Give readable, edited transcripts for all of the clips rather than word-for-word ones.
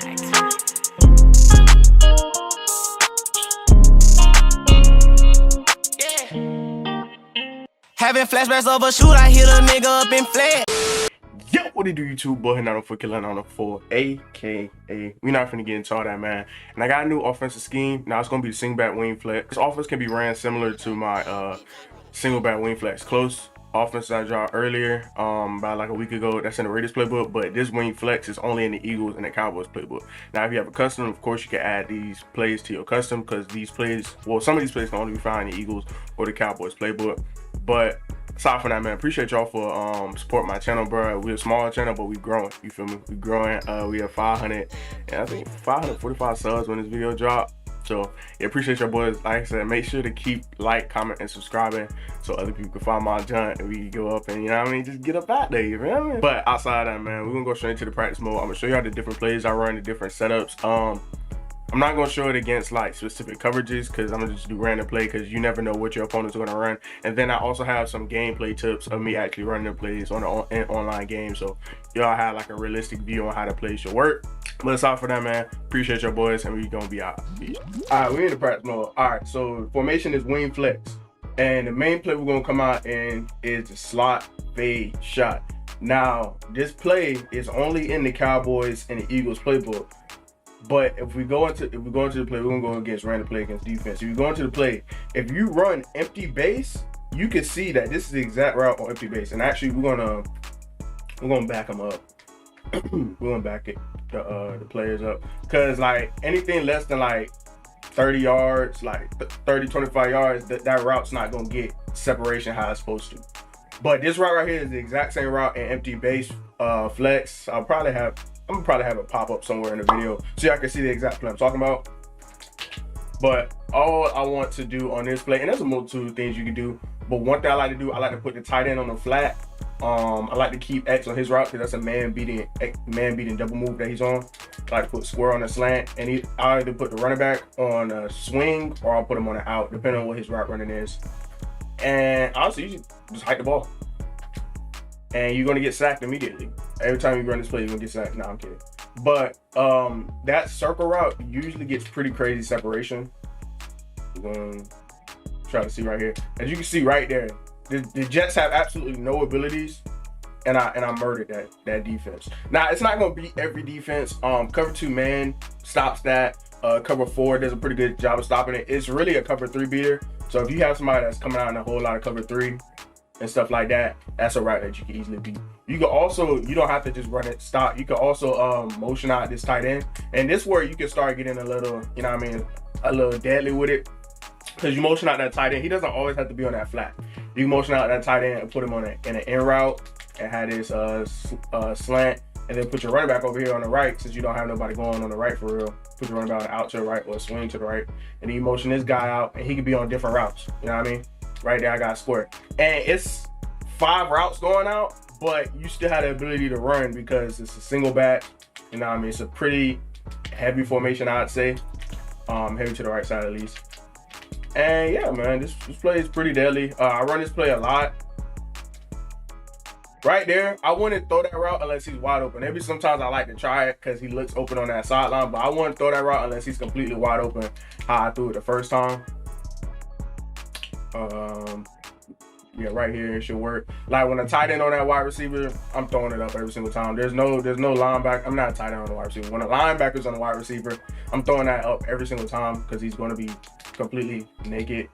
Having flashbacks of a shoot, I hit a nigga up in flat. Yo, what it do, YouTube? Boy, not for killing on the 4, aka we not finna get into all that, man. And I got a new offensive scheme. Now it's gonna be the Singleback wing flex. This offense can be ran similar to my Singleback wing flex close offense I dropped earlier, about like a week ago. That's in the Raiders playbook, but this wing flex is only in the Eagles and the Cowboys playbook. Now, if you have a custom, of course, you can add these plays to your custom, because these plays, well, some of these plays can only be found in the Eagles or the Cowboys playbook. But aside from that, man, appreciate y'all for supporting my channel, bro. We're a small channel, but we growing. You feel me? We growing. We have 500, and I think 545 subs when this video dropped. So yeah, appreciate your boys. Like I said, make sure to keep like, comment, and subscribing so other people can find my junk and we can go up and, you know what I mean, just get up out there, you feel me? But outside of that, man, we're gonna go straight into the practice mode. I'm gonna show you how the different plays I run, the different setups. I'm not gonna show it against like specific coverages, because I'm gonna just do random play, because you never know what your opponent's gonna run. And then I also have some gameplay tips of me actually running the plays on an online game, so y'all have like a realistic view on how the plays should work. But aside for that, man, appreciate your boys, and we gonna be out. All right, we're in the practice mode. All right, so formation is wing flex, and the main play we're gonna come out in is the slot fade shot. Now, this play is only in the Cowboys and the Eagles playbook. But if we go into the play, we're gonna go against random play against defense. If you go into the play, if you run empty base, you can see that this is the exact route on empty base. And actually, we're gonna back them up. We're gonna back the players up, because like anything less than like 30 yards, like 30, 25 yards, that route's not gonna get separation how it's supposed to. But this route right here is the exact same route in empty base flex. I'm gonna probably have it pop up somewhere in the video so y'all can see the exact play I'm talking about. But all I want to do on this play, and there's a multitude of things you can do, but one thing I like to do, I like to put the tight end on the flat. I like to keep X on his route, because that's a man beating double move that he's on. I like to put square on a slant, and I either put the running back on a swing or I'll put him on an out, depending on what his route running is. And honestly, you just hike the ball, and you're gonna get sacked immediately. Every time you run this play, you're gonna get sacked. No, I'm kidding. But that circle route usually gets pretty crazy separation. We're gonna try to see right here. As you can see right there, the Jets have absolutely no abilities, and I murdered that defense. Now, it's not gonna beat every defense. Cover 2 man stops that. Cover 4 does a pretty good job of stopping it. It's really a cover 3 beater. So if you have somebody that's coming out in a whole lot of cover 3 and stuff like that, that's a route that you can easily beat. You can also, you don't have to just run it stop. You can also motion out this tight end, and this where you can start getting a little, you know what I mean, a little deadly with it, because you motion out that tight end. He doesn't always have to be on that flat. You can motion out that tight end and put him on in an in route and have this slant, and then put your running back over here on the right, since you don't have nobody going on the right for real. Put your running back out to the right or swing to the right, and then you motion this guy out, and he can be on different routes. You know what I mean? Right there, I got a square, and it's 5 routes going out, but you still have the ability to run because it's a single back. You know what I mean? It's a pretty heavy formation, I'd say. Heavy to the right side at least. And yeah, man, this play is pretty deadly. I run this play a lot. Right there, I wouldn't throw that route unless he's wide open. Maybe sometimes I like to try it because he looks open on that sideline, but I wouldn't throw that route unless he's completely wide open how I threw it the first time. Yeah, right here it should work. Like when a tight end on that wide receiver, I'm throwing it up every single time. There's no linebacker. I'm not a tight end on the wide receiver. When a linebacker's on the wide receiver, I'm throwing that up every single time, because he's going to be completely naked.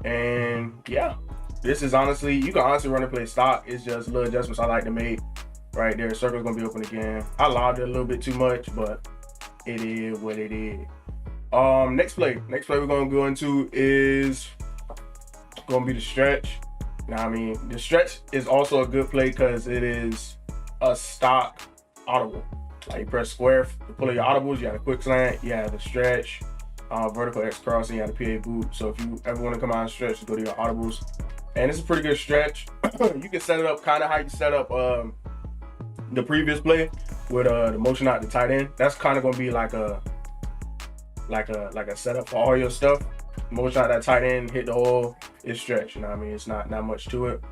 And yeah, this is honestly, you can honestly run and play stock. It's just little adjustments I like to make. Right there, circle's gonna be open again. I lobbed it a little bit too much, but it is what it is. Next play we're gonna go into is gonna be the stretch. Now, I mean, the stretch is also a good play because it is a stock audible. Like you press square to pull your audibles, you have a quick slant, you have the stretch, vertical X cross, and you have the PA boot. So if you ever want to come out and stretch, just go to your audibles. And it's a pretty good stretch. You can set it up kind of how you set up the previous play with the motion out the tight end. That's kind of gonna be like a setup for all your stuff. Motion out that tight end, hit the hole, it's stretch. You know what I mean? It's not much to it.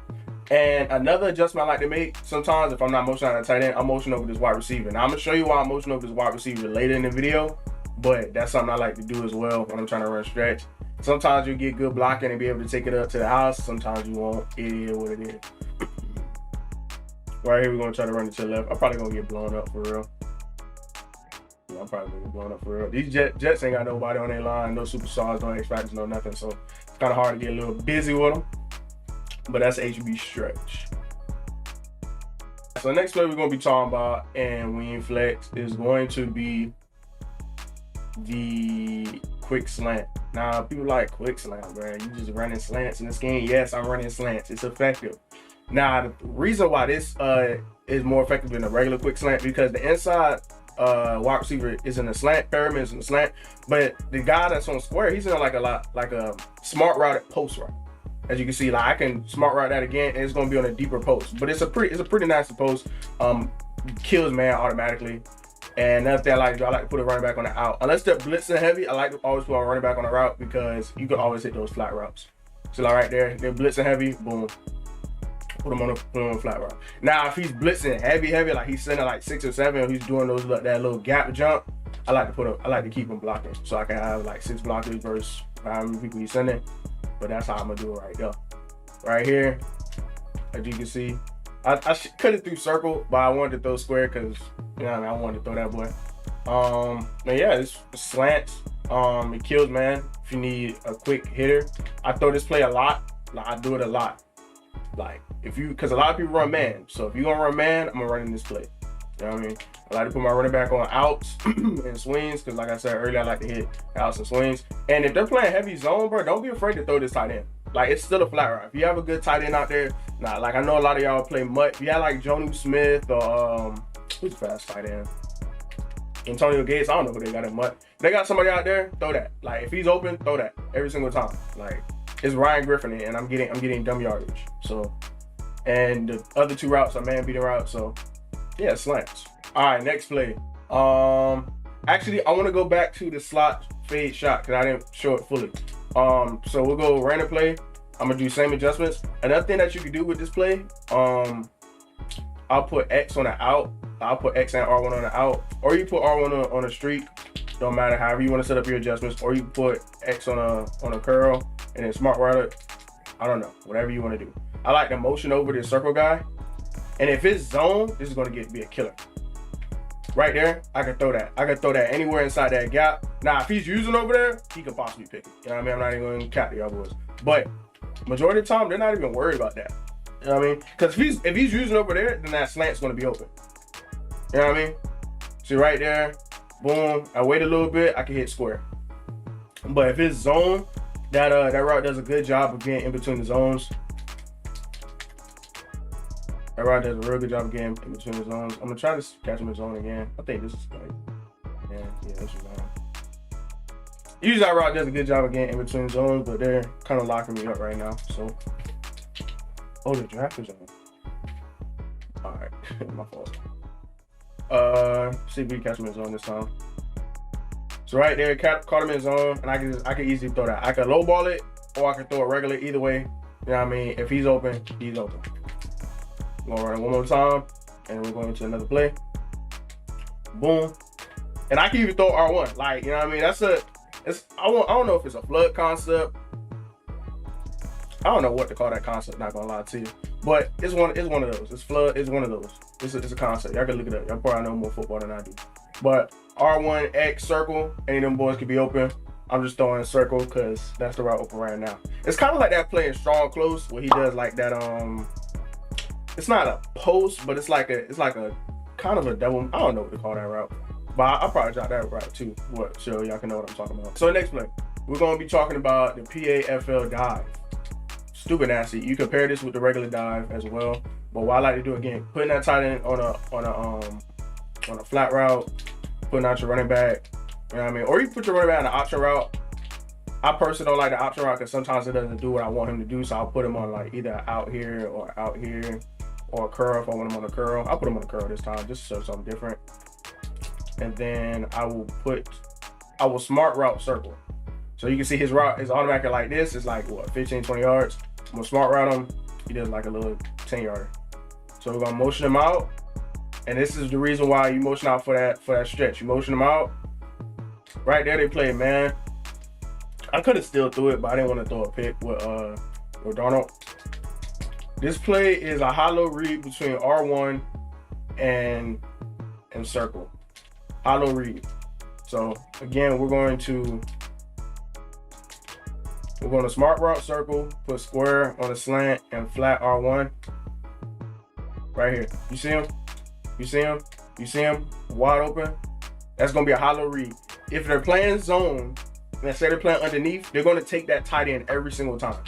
And another adjustment I like to make, sometimes if I'm not motioning at a tight end, I'm motioning over this wide receiver. Now I'm gonna show you why I'm motioning over this wide receiver later in the video, but that's something I like to do as well when I'm trying to run stretch. Sometimes you get good blocking and be able to take it up to the house. Sometimes you won't. It is what it is. Right here, we're gonna try to run it to the left. I'm probably gonna get blown up for real. Yeah, I'm probably gonna get blown up for real. These Jets ain't got nobody on their line, no superstars, no X factors, no nothing. So it's kind of hard to get a little busy with them. But that's HB stretch. So next play we're gonna be talking about and wing flex is going to be the quick slant. Now people like quick slant, bro. You just running slants in this game. Yes, I'm running slants. It's effective. Now the reason why this is more effective than a regular quick slant because the inside wide receiver is in the slant, pyramid is in the slant, but the guy that's on square, he's in like a smart route post route. As you can see, like I can smart route that again, and it's gonna be on a deeper post. But it's a pretty nice post. Kills man automatically. And another thing I like to do, I like to put a running back on the out. Unless they're blitzing heavy, I like to always put a running back on the route because you can always hit those flat routes. So like right there, they're blitzing heavy, boom. Put him on a flat route. Now if he's blitzing heavy, like he's sending like 6 or 7, he's doing that little gap jump, I like to keep him blocking. So I can have like 6 blockers versus how many people he's sending. But that's how I'm gonna do it right there. Right here, as you can see, I cut it through circle, but I wanted to throw square because you know what I mean, I wanted to throw that boy. But yeah, it's slants. It kills man. If you need a quick hitter, I throw this play a lot. Like I do it a lot. Like because a lot of people run man. So if you're gonna run man, I'm gonna run in this play. You know what I mean? I like to put my running back on outs and swings because, like I said earlier, I like to hit outs and swings. And if they're playing heavy zone, bro, don't be afraid to throw this tight end. Like, it's still a flat route. If you have a good tight end out there, like I know a lot of y'all play mutt. If you have like Jonnu Smith or who's fast tight end? Antonio Gates, I don't know who they got in mutt. If they got somebody out there, throw that. Like, if he's open, throw that every single time. Like, it's Ryan Griffin and I'm getting dumb yardage. So, and the other 2 routes are man beating routes. So, yeah, slants. All right, next play. Actually, I want to go back to the slot fade shot because I didn't show it fully. So we'll go random play. I'm gonna do same adjustments. Another thing that you can do with this play, I'll put X on the out. I'll put X and R1 on the out, or you put R1 on a streak. Don't matter, however you want to set up your adjustments, or you put X on a curl and then smart route it. I don't know, whatever you want to do. I like the motion over this circle guy, and if it's zone, this is gonna be a killer. Right there, I can throw that. I can throw that anywhere inside that gap. Now, if he's using over there, he could possibly pick it. You know what I mean? I'm not even going to cap the y'all boys. But majority of the time, they're not even worried about that. You know what I mean? Because if he's using over there, then that slant's going to be open. You know what I mean? See right there, boom. I wait a little bit, I can hit square. But if it's zone, that route does a good job of being in between the zones. That route does a real good job of getting in between the zones. I'm gonna try to catch him in zone again. I think this is like, yeah, this is zone. Usually that route does a good job of getting in between zones, but they're kind of locking me up right now. So, oh, the draft is on. All right, my fault. See if we can catch him in zone this time. So right there, caught him in zone, and I can easily throw that. I can low ball it, or I can throw it regular. Either way, you know what I mean. If he's open, he's open. I'm gonna run it one more time, and we're going to another play. Boom. And I can even throw R1. Like, you know what I mean? I don't know if it's a flood concept. I don't know what to call that concept, not gonna lie to you. But it's one of those. It's flood, it's one of those. It's a concept. Y'all can look it up. Y'all probably know more football than I do. But R1, X, circle, any of them boys can be open. I'm just throwing circle because that's the route open right now. It's kind of like that playing strong close where he does like that, it's not a post, but it's like a kind of a double. I don't know what to call that route, but I'll probably drop that route too. So y'all can know what I'm talking about. So next play, we're gonna be talking about the PAFL dive. Stupid nasty. You compare this with the regular dive as well, but what I like to do again, putting that tight end on a flat route, putting out your running back. You know what I mean? Or you put your running back on an option route. I personally don't like the option route because sometimes it doesn't do what I want him to do, so I'll put him on like either out here, or a curl if I want him on a curl. I'll put him on a curl this time just to show something different. And then I will smart route circle. So you can see his route is automatically like this. It's like what, 15, 20 yards. I'm gonna smart route him. He does like a little 10 yarder. So we're gonna motion them out. And this is the reason why you motion out for that stretch. You motion them out. Right there they play, man. I could have still threw it, but I didn't want to throw a pick with Darnold. This play is a hollow read between R1 and circle. Hollow read. So again, we're going to smart route circle, put square on a slant and flat R1. Right here. You see him? You see him? You see him? Wide open. That's gonna be a hollow read. If they're playing zone, let's say they're playing underneath, they're gonna take that tight end every single time.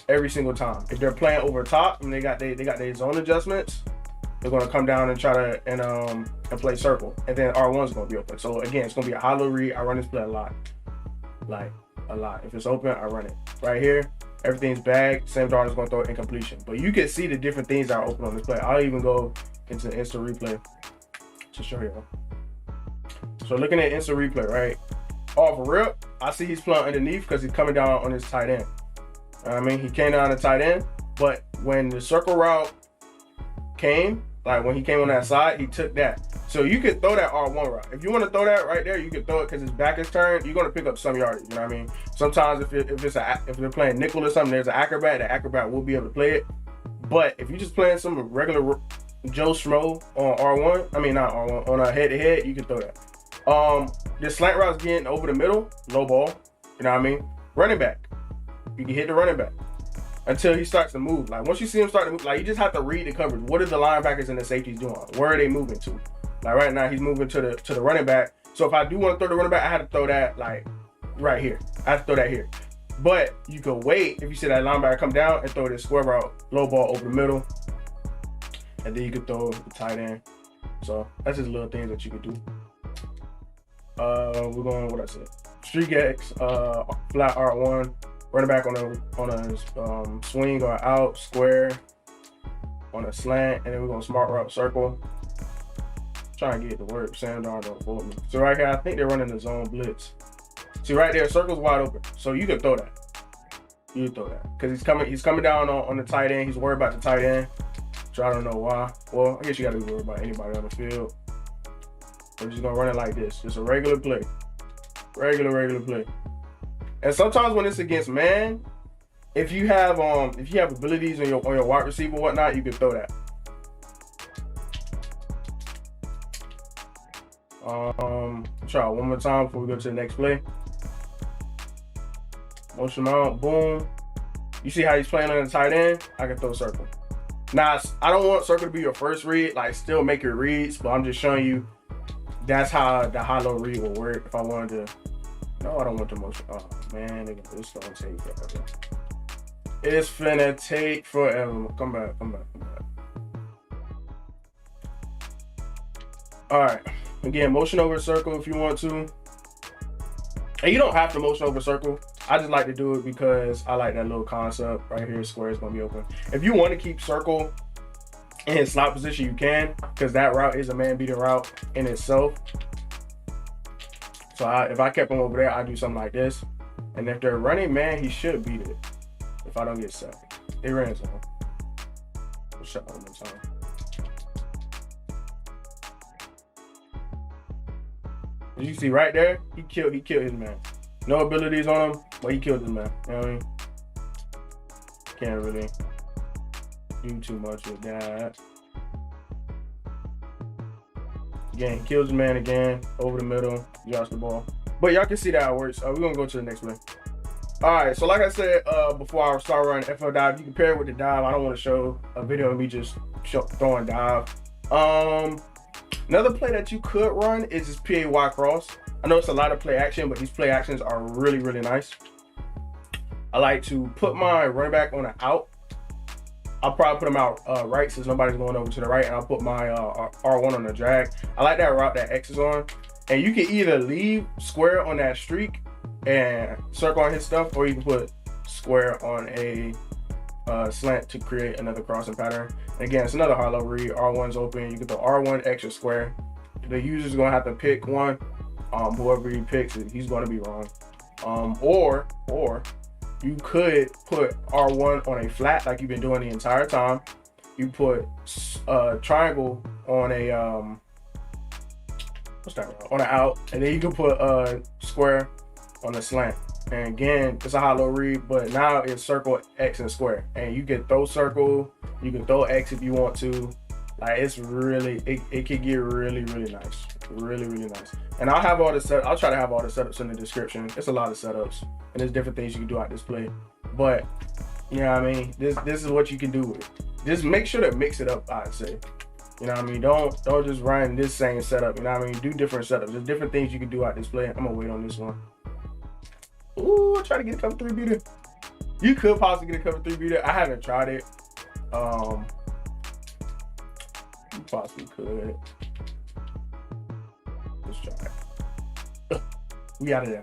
Every single time. If they're playing over top and they got their zone adjustments, they're gonna come down and try to and play circle. And then R1's gonna be open. So again, it's gonna be a hollow read. I run this play a lot. Like a lot. If it's open, I run it. Right here, everything's bagged. Sam Darnold's gonna throw it incompletion. But you can see the different things that are open on this play. I'll even go into instant replay to show you. So looking at instant replay, right? Off rip, I see he's playing underneath because he's coming down on his tight end. I mean, he came down the tight end, but when the circle route came, like when he came on that side, he took that. So you could throw that R1 route. If you want to throw that right there, you can throw it because his back is turned. You're going to pick up some yardage. You know what I mean? Sometimes if they're playing nickel or something, there's an acrobat. The acrobat will be able to play it. But if you're just playing some regular Joe Schmo on R1, I mean not R1, on a head-to-head, you can throw that. The slant route's getting over the middle, low ball. You know what I mean? Running back. You can hit the running back until he starts to move. Like once you see him start to move, like you just have to read the coverage. What are the linebackers and the safeties doing? Where are they moving to? Like right now, he's moving to the running back. So if I do want to throw the running back, I have to throw that like right here. I have to throw that here. But you can wait if you see that linebacker come down and throw this square route, low ball over the middle, and then you can throw the tight end. So that's just little things that you can do. We're going what I said. Streak X, flat R1, running back on a swing or out, square on a slant, and then we're gonna smart route circle. Trying to get it to work. Sam Darnold don't fool me. So right here, I think they're running the zone blitz. See right there, circle's wide open. So you can throw that. You can throw that. Because he's coming down on the tight end. He's worried about the tight end. So I don't know why. Well, I guess you gotta be worried about anybody on the field. We're just gonna run it like this. Just a regular play. Regular play. And sometimes when it's against man, if you have abilities on your wide receiver or whatnot, you can throw that. Try it one more time before we go to the next play. Motion out, boom. You see how he's playing on the tight end? I can throw circle. Now, I don't want circle to be your first read, like still make your reads, but I'm just showing you that's how the hollow read will work if I wanted to. No, I don't want the motion. Oh man, it's gonna take forever. It's finna take forever. Come back. All right. Again, motion over circle if you want to. And you don't have to motion over circle. I just like to do it because I like that little concept. Right here, square is going to be open. If you want to keep circle in his slot position, you can, because that route is a man-beating route in itself. So if I kept him over there, I'd do something like this. And if they're running man, he should beat it if I don't get sacked. They ran zone. Shut up one more time. As you see right there, he killed his man. No abilities on him, but he killed his man. You know what I mean? Can't really do too much with that. Again, he kills his man again, over the middle, drops the ball. But y'all can see that it works. We're gonna go to the next play. All right, so like I said before I start running FL dive, you compare it with the dive. I don't want to show a video of me just throwing dive. Another play that you could run is this PAY cross. I know it's a lot of play action, but these play actions are really, really nice. I like to put my running back on an out. I'll probably put him out right since nobody's going over to the right, and I'll put my R1 on the drag. I like that route that X is on. And you can either leave square on that streak and circle on his stuff, or you can put square on a slant to create another crossing pattern. And again, it's another hollow read. R1's open. You can throw R1 extra square. The user's gonna have to pick one. Whoever he picks, he's gonna be wrong. Or you could put R1 on a flat like you've been doing the entire time, you put triangle on a what's that? On an out, and then you can put square on a slant. And again, it's a hollow read, but now it's circle, X, and square. And you can throw circle, you can throw X if you want to. Like, it's really, it can get really, really nice. Really, really nice. And I'll have all the I'll try to have all the setups in the description. It's a lot of setups, and there's different things you can do out this play. But, you know what I mean? This is what you can do with it. Just make sure to mix it up, I'd say. You know what I mean? Don't just run this same setup. You know what I mean? Do different setups. There's different things you can do out this play. I'm gonna wait on this one. Ooh, I'll try to get a cover 3 beater. You could possibly get a cover 3 beater. I haven't tried it. You possibly could. Let's try it. We out of there.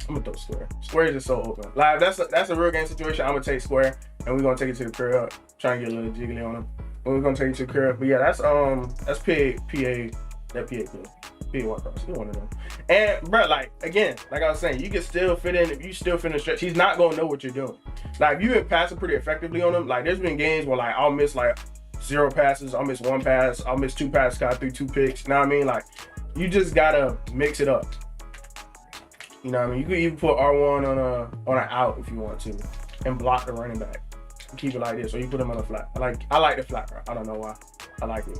I'm gonna throw square. Square is just so open. Like, that's a real game situation. I'm gonna take square, and we're gonna take it to the curl. Try and get a little jiggly on him. We're gonna take it to the curl. But yeah, that's PA one cross. Either one of them. And bro, like, again, like I was saying, you can still fit in. If you still fit in stretch, he's not gonna know what you're doing. Like, if you've been passing pretty effectively on him, like, there's been games where, like, I'll miss like 0 passes, I'll miss 1 pass, I'll miss 2 passes, I threw 2 picks. You know what I mean? Like, you just gotta mix it up. You know what I mean? You could even put R1 on an out if you want to, and block the running back. Keep it like this, or you put him on a flat. I like the flat route. I don't know why. I like it.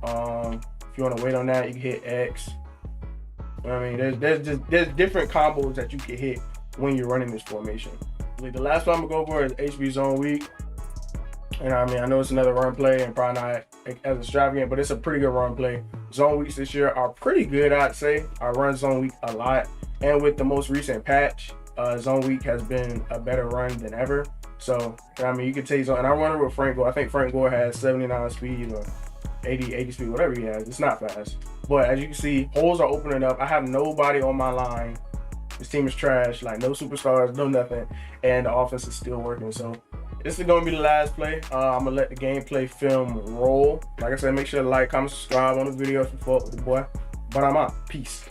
If you want to wait on that, you can hit X. You know what I mean? There's different combos that you can hit when you're running this formation. Like, the last one I'm gonna go for is HB zone weak. And I mean, I know it's another run play and probably not as extravagant, but it's a pretty good run play. Zone weeks this year are pretty good, I'd say. I run zone week a lot, and with the most recent patch, zone week has been a better run than ever. So, I mean, you can take zone, and I run it with Frank Gore. I think Frank Gore has 79 speed or 80 speed, whatever he has. It's not fast. But as you can see, holes are opening up. I have nobody on my line. This team is trash, like no superstars, no nothing. And the offense is still working. So this is gonna be the last play. I'm gonna let the gameplay film roll. Like I said, make sure to like, comment, subscribe on the video if you fuck with the boy. But I'm out. Peace.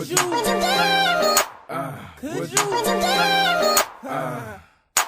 Would you? Could you?